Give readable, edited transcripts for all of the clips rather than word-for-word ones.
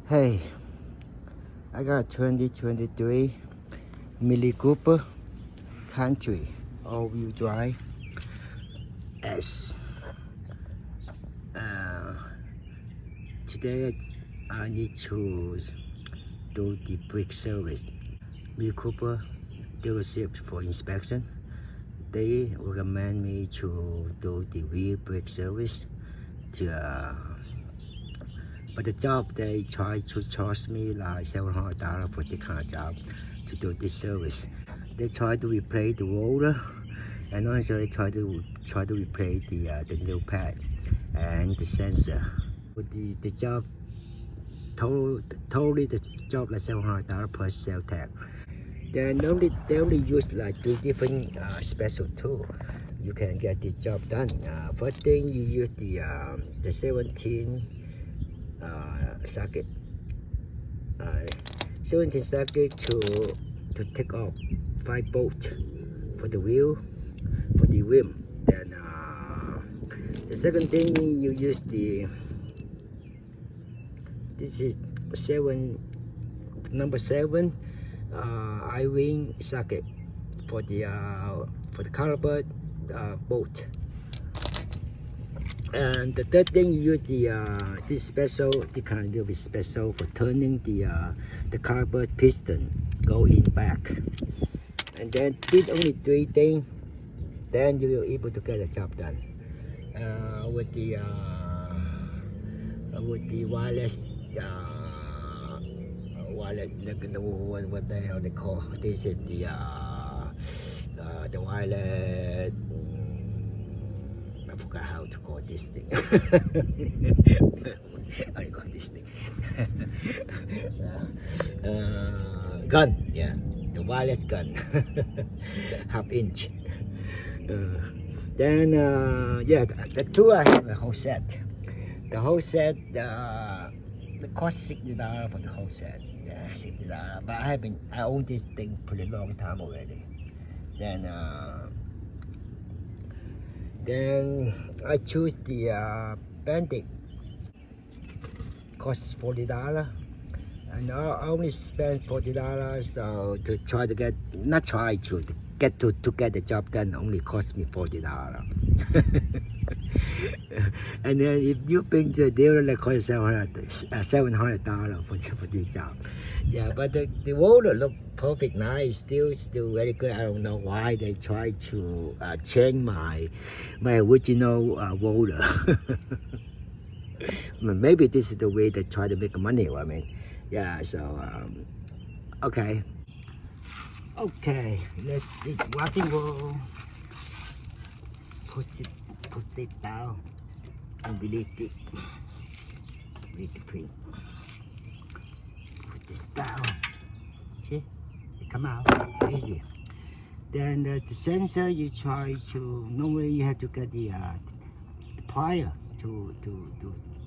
Hey, I got 2023 Mini Cooper Country all-wheel drive S. Today I need to do the brake service. Mini Cooper dealership for inspection. They recommend me to do the rear brake service. But the job they try to charge me like $700 for the kind of job to do this service. They try to replace the roller, and also they try to replace the new pad and the sensor. With the job totally the job like $700 plus sales tax. They only use like two different special tools. You can get this job done. First thing, you use the 17 socket, 17 socket to take off 5 bolts for the wheel, for the rim. Then the second thing, you use this is number 7 I-ring socket for the caliper bolt. And the third thing, you use this kind of little bit special for turning the caliper piston go in back. And then did only 3 things, then you will be able to get the job done. With the wireless what the hell they call this is the wireless. I forgot how to call this thing. How you call this thing? Gun, yeah, the wireless gun, half inch. Then yeah, the two I have a whole set. The whole set, the cost $60 for the whole set. Yeah, $60. But I own this thing pretty long time already. Then I choose the Bandit. Costs $40, and I only spend $40. So to try to get, not try to get the job done, only cost me $40. And then if you bring the dealer, like cost $700 for this job. Yeah, but the roller look perfect, nice, still very good. I don't know why they try to change my original roller. Maybe this is the way they try to make money. I mean, yeah. So okay, let it rock and roll. Put it down and delete it. Delete the print. Put this down. See, it come out easy. Then the sensor, you try to, normally you have to get the plier to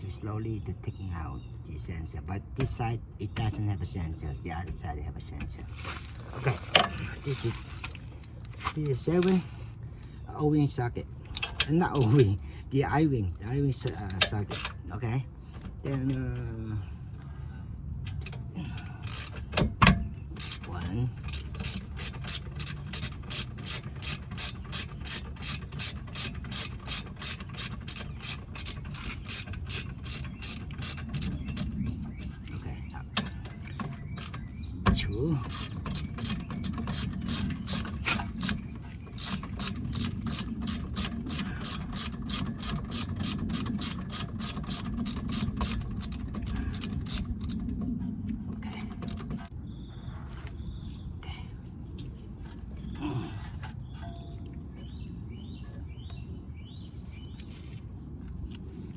slowly to taking out the sensor. But this side it doesn't have a sensor. The other side have a sensor. Okay, this is 7 O-ring socket. Not O-ring, the I-ring socket. Okay, then 1. Okay, 2.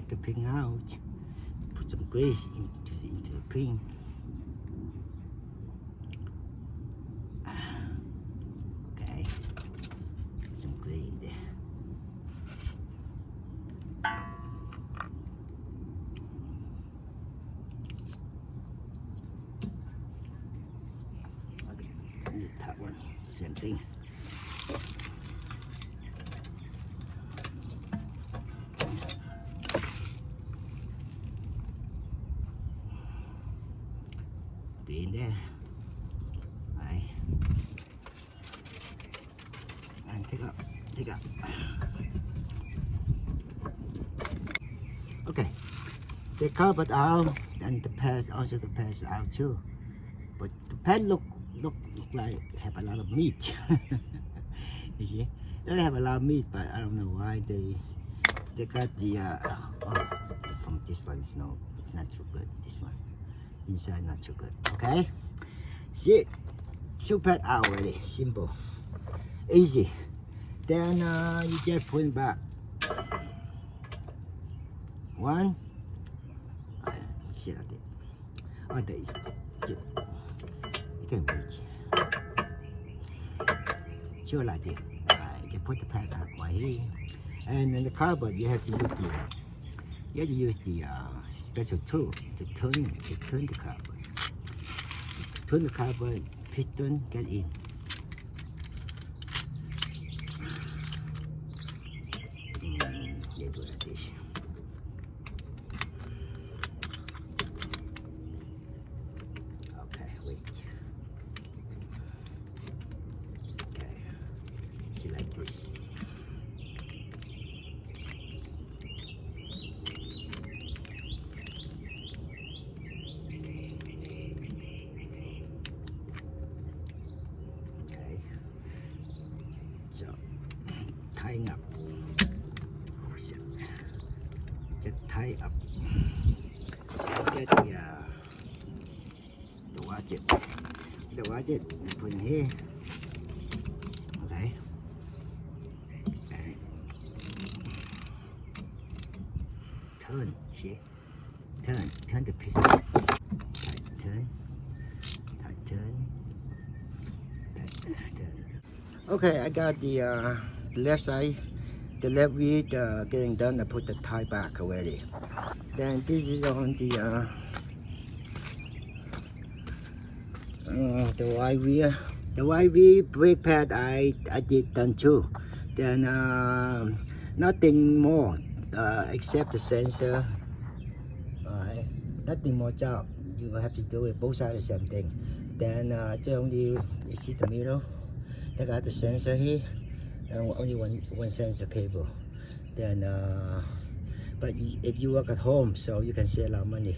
The pin out, put some grease into the pin. Okay, put some grease in there. Okay, and the top one, same thing. it in there. Right. And take up. Okay. The carpet out and the pads also the pads out too. But the pad look like have a lot of meat. You see, they have a lot of meat, but I don't know why they got the from this one. No, it's not too good. This one inside not too good. Okay, see, two pad out already. Simple, easy. Then you just put it back. One. Shit, I did. Oh, there you go. You can reach. Sure like that. Right, just put the pad out right here. And then the cardboard, you have to use the special tool to turn the cardboard. Turn the cardboard, piston, get in. You do like this. Okay, wait. Okay, see like this. So, tying up. Just tie up. Get the watch it. The watch it. Put in here. Okay. Okay. Turn. See. Turn the piston. Turn. Okay, I got the left side, the left wheel getting done. I put the tie back already. Then this is on the right wheel. The right wheel brake pad I did done too. Then nothing more except the sensor. Alright, nothing more job. You have to do it both sides the same thing. Then just only you see the middle. They got the sensor here, and only one sensor cable. Then, but if you work at home, so you can save a lot of money.